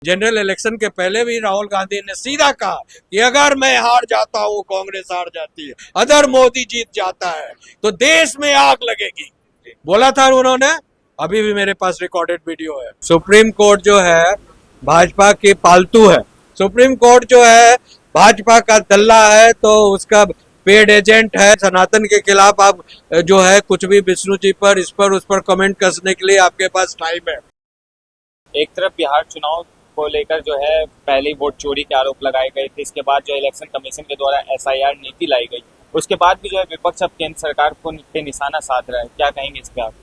General election के पहले भी राहुल गांधी ने सीधा कहा कि अगर मैं हार जाता हूं, कांग्रेस हार जाती है, अगर मोदी जीत जाता है तो देश में आग लगेगी, बोला था उन्होंने। अभी भी मेरे पास रिकॉर्डेड वीडियो है। सुप्रीम कोर्ट जो है भाजपा की पालतू है। सुप्रीम कोर्ट जो है भाजपा का दल्ला है, तो उसका पेड एजेंट है। सनातन के खिलाफ आप जो है कुछ भी विष्णु जी पर, इस पर, उस पर कमेंट कसने के लिए आपके पास टाइम है। एक तरफ बिहार चुनाव को लेकर जो है पहले वोट चोरी के आरोप लगाए गए थे, इसके बाद जो इलेक्शन कमीशन के द्वारा एसआईआर नीति लाई गई, उसके बाद भी जो है विपक्ष अब केंद्र सरकार को पे निशाना साध रहा है। क्या कहेंगे इस पे आप?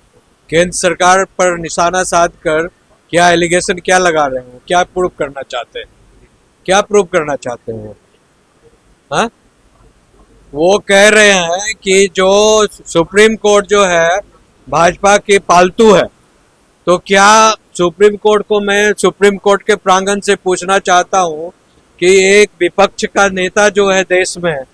केंद्र सरकार पर निशाना साध कर क्या एलिगेशन क्या लगा रहे हो, क्या प्रूव करना चाहते हैं, क्या प्रूव करना चाहते हैं? हाँ, वो कह रहे हैं कि जो सुप्रीम कोर्ट जो है भाजपा की पालतू है। तो क्या सुप्रीम कोर्ट को मैं सुप्रीम कोर्ट के प्रांगण से पूछना चाहता हूं कि एक विपक्ष का नेता जो है देश में,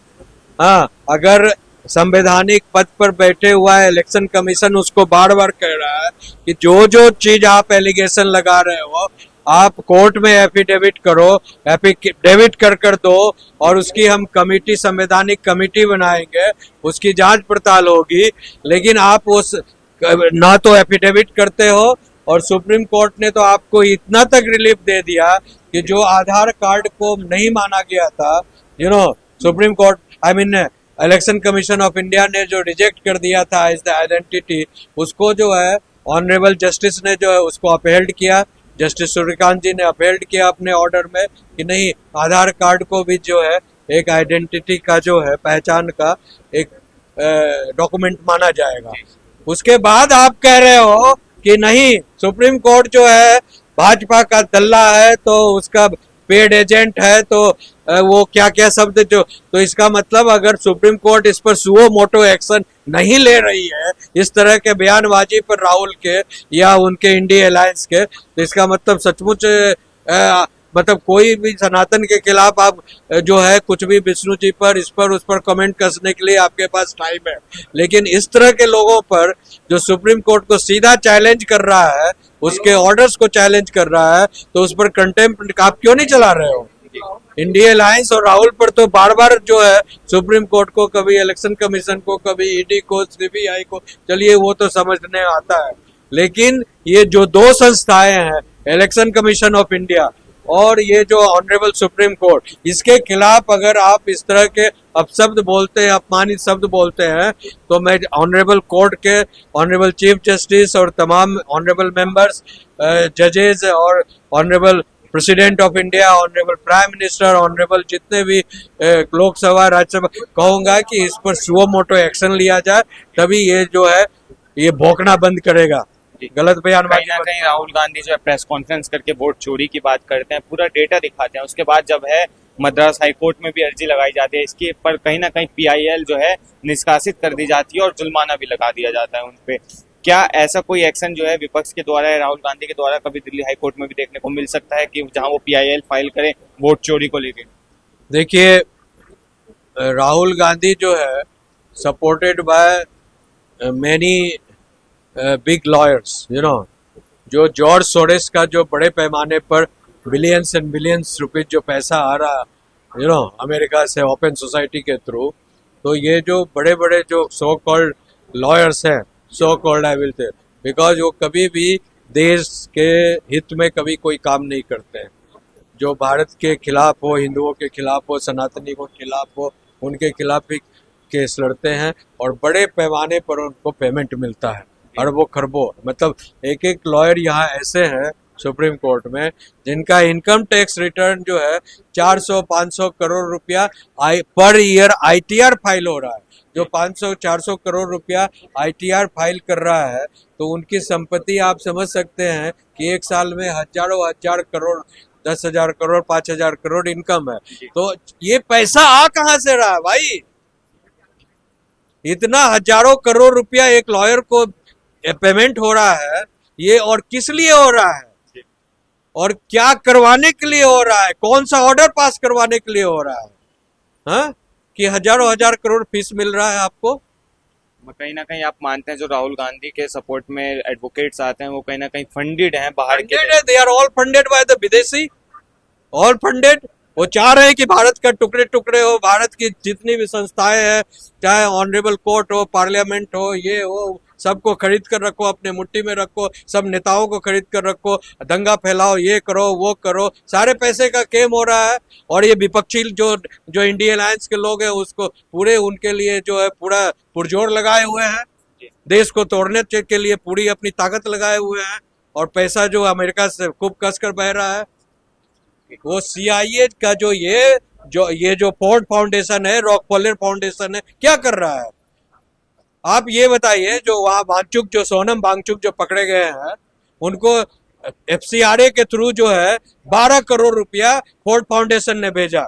हाँ, अगर संवैधानिक पद पर बैठे हुआ है, इलेक्शन कमीशन उसको बार बार कह रहा है कि जो जो चीज आप एलिगेशन लगा रहे हो आप कोर्ट में एफिडेविट करो, एफिडेविट कर दो, और उसकी हम कमेटी, संवैधानिक कमेटी बनाएंगे, उसकी जांच पड़ताल होगी। लेकिन आप उस ना तो एफिडेविट करते हो, और सुप्रीम कोर्ट ने तो आपको इतना तक रिलीफ दे दिया कि जो आधार कार्ड को नहीं माना गया था, supreme court, I mean election commission of India ने जो रिजेक्ट कर दिया था एज द आइडेंटिटी, उसको जो है ऑनरेबल जस्टिस ने जो है उसको अपहेल्ड किया। जस्टिस सूर्यकांत जी ने अपहेल्ड किया अपने ऑर्डर में कि नहीं, आधार कार्ड को भी जो है एक आइडेंटिटी का जो है पहचान का एक डॉक्यूमेंट माना जाएगा। उसके बाद आप कह रहे हो कि नहीं, सुप्रीम कोर्ट जो है भाजपा का दल्ला है, तो उसका पेड एजेंट है, तो वो क्या क्या शब्द जो, तो इसका मतलब अगर सुप्रीम कोर्ट इस पर सुओ मोटो एक्शन नहीं ले रही है, इस तरह के बयानबाजी पर राहुल के या उनके इंडिया अलायंस के, तो इसका मतलब सचमुच मतलब कोई भी सनातन के खिलाफ आप जो है कुछ भी विष्णु जी पर, इस पर, उस पर कमेंट कसने के लिए आपके पास टाइम है। लेकिन इस तरह के लोगों पर जो सुप्रीम कोर्ट को सीधा चैलेंज कर रहा है, उसके ऑर्डर्स को चैलेंज कर रहा है, तो उस पर कंटेम्प्ट आप क्यों नहीं चला रहे हो? इंडिया अलायंस और राहुल पर तो बार बार जो है सुप्रीम कोर्ट को, कभी इलेक्शन कमीशन को, कभी ईडी को, सीबीआई को, चलिए वो तो समझने आता है, लेकिन ये जो दो संस्थाएं हैं, इलेक्शन कमीशन ऑफ इंडिया और ये जो ऑनरेबल सुप्रीम कोर्ट, इसके खिलाफ अगर आप इस तरह के अपशब्द बोलते हैं, अपमानित शब्द बोलते हैं, तो मैं ऑनरेबल कोर्ट के ऑनरेबल चीफ जस्टिस और तमाम ऑनरेबल मेंबर्स, जजेस और honourable president of India, honourable prime minister, honourable जितने भी लोकसभा, राज्यसभा, कहूंगा कि इस पर सुओ मोटो एक्शन लिया जाए, तभी ये जो है ये भौंकना बंद करेगा, गलत बयानबाजी। कहीं ना कहीं राहुल गांधी जो है प्रेस कॉन्फ्रेंस करके वोट चोरी की बात करते हैं, पूरा डेटा दिखाते हैं, उसके बाद जब है मद्रास हाईकोर्ट में भी अर्जी लगाई जाती है, इसके पर कहीं ना कहीं पीआईएल जो है निष्कासित कर दी जाती है और जुर्माना भी लगा दिया जाता है उनपे। क्या ऐसा कोई एक्शन जो है विपक्ष के द्वारा या राहुल गांधी के द्वारा कभी दिल्ली हाईकोर्ट में भी देखने को मिल सकता है कि जहां वो पीआईएल फाइल करें वोट चोरी को लेकर? देखिए, राहुल गांधी जो है supported by many big lawyers, जो जॉर्ज सोरेस का जो बड़े पैमाने पर बिलियंस एंड बिलियंस रुपीज जो पैसा आ रहा अमेरिका से ओपन सोसाइटी के थ्रू, तो ये जो बड़े बड़े जो सो कॉल्ड लॉयर्स हैं, so called I will say, because वो कभी भी देश के हित में कभी कोई काम नहीं करते हैं। जो भारत के खिलाफ हो, हिंदुओं के खिलाफ हो, सनातनी के खिलाफ हो, उनके खिलाफ ही केस लड़ते हैं और बड़े पैमाने पर उनको पेमेंट मिलता है, अरबों खरबों। मतलब एक एक लॉयर यहाँ ऐसे हैं सुप्रीम कोर्ट में जिनका इनकम टैक्स रिटर्न जो है 400-500 करोड़ रुपया पर ईयर आईटीआर फाइल हो रहा है। जो 500-400 करोड़ रुपया आईटीआर फाइल कर रहा है, तो उनकी संपत्ति आप समझ सकते हैं कि एक साल में हजारों हजार करोड़, 10,000 करोड़, 5,000 करोड़ इनकम है। तो ये पैसा आ कहाँ से रहा है भाई? इतना हजारों करोड़ रुपया एक लॉयर को पेमेंट हो रहा है, ये और किस लिए हो रहा है और क्या करवाने के लिए हो रहा है? कौन सा ऑर्डर पास करवाने के लिए हो रहा है? हाँ, कि हजारों हजार करोड़ फीस मिल रहा है आपको? कहीं ना कहीं आप मानते हैं जो राहुल गांधी के सपोर्ट में एडवोकेट्स आते हैं वो कहीं ना कहीं फंडेड हैं बाहर के funded, they are all funded by the विदेशी, ऑल फंडेड। वो चाह रहे हैं कि भारत का टुकड़े टुकड़े हो, भारत की जितनी भी संस्थाएं हैं, चाहे ऑनरेबल कोर्ट हो, पार्लियामेंट हो, ये हो, सबको खरीद कर रखो, अपने मुट्ठी में रखो, सब नेताओं को खरीद कर रखो, दंगा फैलाओ, ये करो वो करो, सारे पैसे का गेम हो रहा है। और ये विपक्षी जो जो इंडिया अलायंस के लोग हैं उसको पूरे उनके लिए जो है पूरा पुरजोर लगाए हुए हैं, देश को तोड़ने के लिए पूरी अपनी ताकत लगाए हुए हैं, और पैसा जो अमेरिका से खूब कस कर बह रहा है। वो CIA का जो फोर्ड फाउंडेशन है, रॉकफेलर फाउंडेशन है, क्या कर रहा है? आप ये बताइए, जो वहां वांगचुक, जो सोनम वांगचुक जो पकड़े गए हैं, उनको FCRA के थ्रू जो है 12 करोड़ रुपया फोर्ड फाउंडेशन ने भेजा।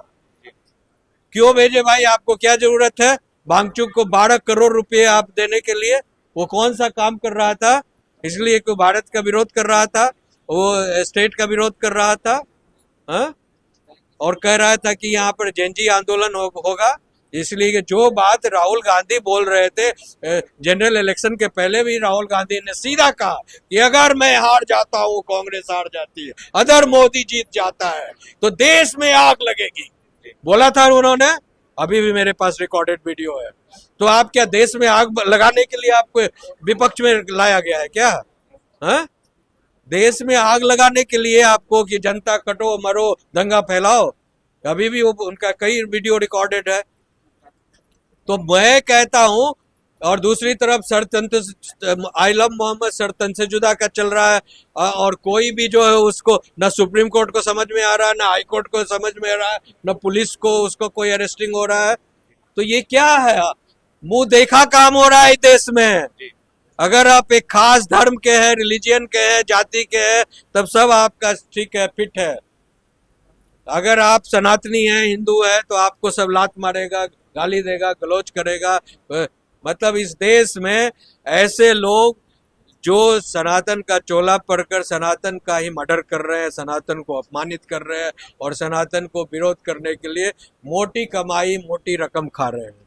क्यों भेजे भाई? आपको क्या जरूरत है वांगचुक को 12 करोड़ रुपए आप देने के लिए? वो कौन सा काम कर रहा था? इसलिए कोई भारत का विरोध कर रहा था, वो स्टेट का विरोध कर रहा था, हाँ? और कह रहा था कि यहाँ पर जेनजी आंदोलन होगा। इसलिए कि जो बात राहुल गांधी बोल रहे थे जनरल इलेक्शन के पहले भी, राहुल गांधी ने सीधा कहा कि अगर मैं हार जाता हूँ, कांग्रेस हार जाती है, अगर मोदी जीत जाता है तो देश में आग लगेगी, बोला था उन्होंने। अभी भी मेरे पास रिकॉर्डेड वीडियो है। तो आप क्या देश में आग लगाने के लिए आपको विपक्ष में लाया गया है क्या? हाँ? देश में आग लगाने के लिए आपको कि जनता कटो मरो दंगा फैलाओ? अभी भी वो उनका कई वीडियो रिकॉर्डेड है। तो मैं कहता हूं, और दूसरी तरफ सरतंत्र आई लव मोहम्मद सरतंत्र से जुदा का चल रहा है, और कोई भी जो है उसको न सुप्रीम कोर्ट को समझ में आ रहा है, न हाई कोर्ट को समझ में आ रहा है, न पुलिस को उसको कोई अरेस्टिंग हो रहा है। तो ये क्या है? मुंह देखा काम हो रहा है देश में। अगर आप एक खास धर्म के हैं, रिलीजियन के हैं, जाति के हैं, तब सब आपका ठीक है, फिट है। अगर आप सनातनी हैं, हिंदू है, तो आपको सब लात मारेगा, गाली देगा, गलौज करेगा। मतलब इस देश में ऐसे लोग जो सनातन का चोला पढ़कर सनातन का ही मर्डर कर रहे हैं, सनातन को अपमानित कर रहे हैं, और सनातन को विरोध करने के लिए मोटी कमाई, मोटी रकम खा रहे हैं।